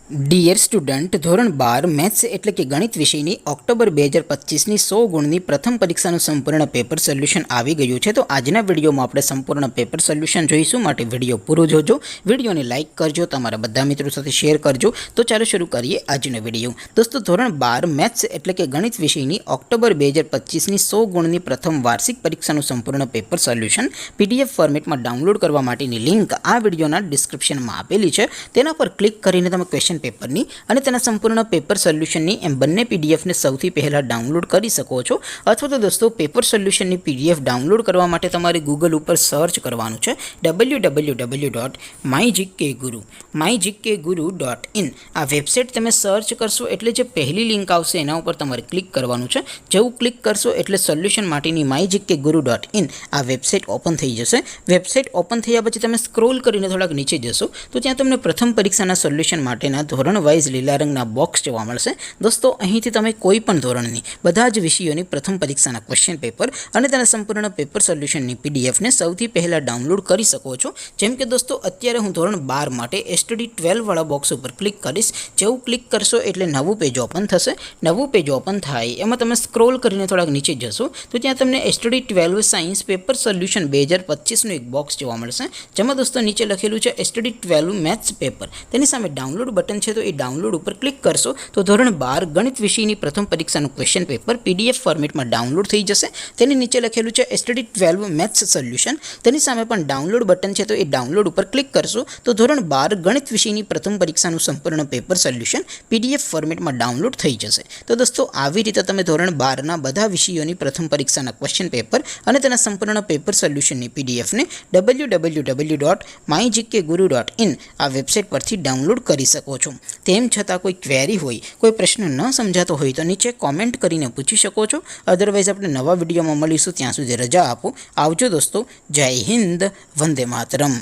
Dear student, ધોરણ 12 maths એટલે કે ગણિત વિષયની ઓક્ટોબર 2025ની 100 ગુણની પ્રથમ પરીક્ષાનું સંપૂર્ણ પેપર સોલ્યુશન આવી ગયું છે. તો આજના વિડીયોમાં આપણે સંપૂર્ણ પેપર સોલ્યુશન જોઈશું, માટે વિડીયો પૂરો જોજો. વિડીયોને લાઇક કરજો, તમારા બધા મિત્રો સાથે શેર કરજો. તો ચાલો શરૂ કરીએ આજનો વિડીયો. દોસ્તો, ધોરણ 12 મેથ્સ એટલે કે ગણિત વિષયની ઓક્ટોબર 2025ની 100 ગુણની પ્રથમ વાર્ષિક પરીક્ષાનું સંપૂર્ણ પેપર સોલ્યુશન PDF ફોર્મેટમાં ડાઉનલોડ કરવા માટેની લિંક આ વિડીયોના ડિસ્ક્રિપ્શનમાં આપેલી છે. તેના પર ક્લિક કરીને તમે ક્વેશ્ચન પેપરની અને તેના સંપૂર્ણ પેપર સોલ્યુશનની એમ બંને PDFને સૌથી પહેલાં ડાઉનલોડ કરી શકો છો. અથવા તો દોસ્તો, પેપર સોલ્યુશનની PDF ડાઉનલોડ કરવા માટે તમારે ગૂગલ ઉપર સર્ચ કરવાનું છે www.mygkguru.in. આ વેબસાઇટ તમે સર્ચ કરશો એટલે જે પહેલી લિંક આવશે એના ઉપર તમારે ક્લિક કરવાનું છે. જેવું ક્લિક કરશો એટલે સોલ્યુશન માટેની mygkguru.in આ વેબસાઇટ ઓપન થઈ જશે. વેબસાઇટ ઓપન થયા પછી તમે સ્ક્રોલ કરીને થોડાક નીચે જશો તો ત્યાં તમને પ્રથમ પરીક્ષાના સોલ્યુશન માટેના ધોરણ વાઇઝ લીલા રંગના બોક્સ જોવા મળશે. દોસ્તો, અહીંથી તમે કોઈ પણ ધોરણની બધા જ વિષયોની પ્રથમ પરીક્ષાના ક્વેશ્ચન પેપર અને તેના સંપૂર્ણ પેપર સોલ્યુશનની PDFને સૌથી પહેલાં ડાઉનલોડ કરી શકો છો. જેમ કે દોસ્તો, અત્યારે હું ધોરણ 12 માટે STD 12 વાળા બોક્સ ઉપર ક્લિક કરીશ. જેવું ક્લિક કરશો એટલે નવું પેજ ઓપન થશે. નવું પેજ ઓપન થાય એમાં તમે સ્ક્રોલ કરીને થોડાક નીચે જશો તો ત્યાં તમને STD 12 સાયન્સ પેપર સોલ્યુશન 2025નું એક બોક્સ જોવા મળશે. જેમાં દોસ્તો નીચે લખેલું છે STD 12 મેથ્સ પેપર. તેની સામે ડાઉનલોડ બટન છે, તો એ ડાઉનલોડ ઉપર ક્લિક કરશો તો ધોરણ 12 ગણિત વિષયની પ્રથમ પરીક્ષાનું ક્વેશ્ચન પેપર PDF ફોર્મેટમાં ડાઉનલોડ થઈ જશે. તેની નીચે લખેલું છે STD 12 મેથ્સ સોલ્યુશન. તેની સામે પણ ડાઉનલોડ બટન છે, તો એ ડાઉનલોડ ઉપર ક્લિક કરશો તો ધોરણ 12 ગણિત વિષયની પ્રથમ પરીક્ષાનું સંપૂર્ણ પેપર સોલ્યુશન PDF ફોર્મેટમાં ડાઉનલોડ થઈ જશે. તો દોસ્તો, આવી રીતે તમે ધોરણ 12ના બધા વિષયોની પ્રથમ પરીક્ષાના ક્વેશ્ચન પેપર અને તેના સંપૂર્ણ પેપર સોલ્યુશનની PDFને www.mygkguru.in આ વેબસાઇટ પરથી ડાઉનલોડ કરી શકો છો. તેમ છતાં કોઈ ક્વેરી હોય, કોઈ પ્રશ્ન ન સમજાતો હોય તો નીચે કોમેન્ટ કરીને પૂછી શકો છો. અધરવાઇઝ આપણે નવા વિડીયોમાં મળીશું. ત્યાં સુધી રજા આપો. આવજો દોસ્તો. જય હિન્દ. વંદે માતરમ.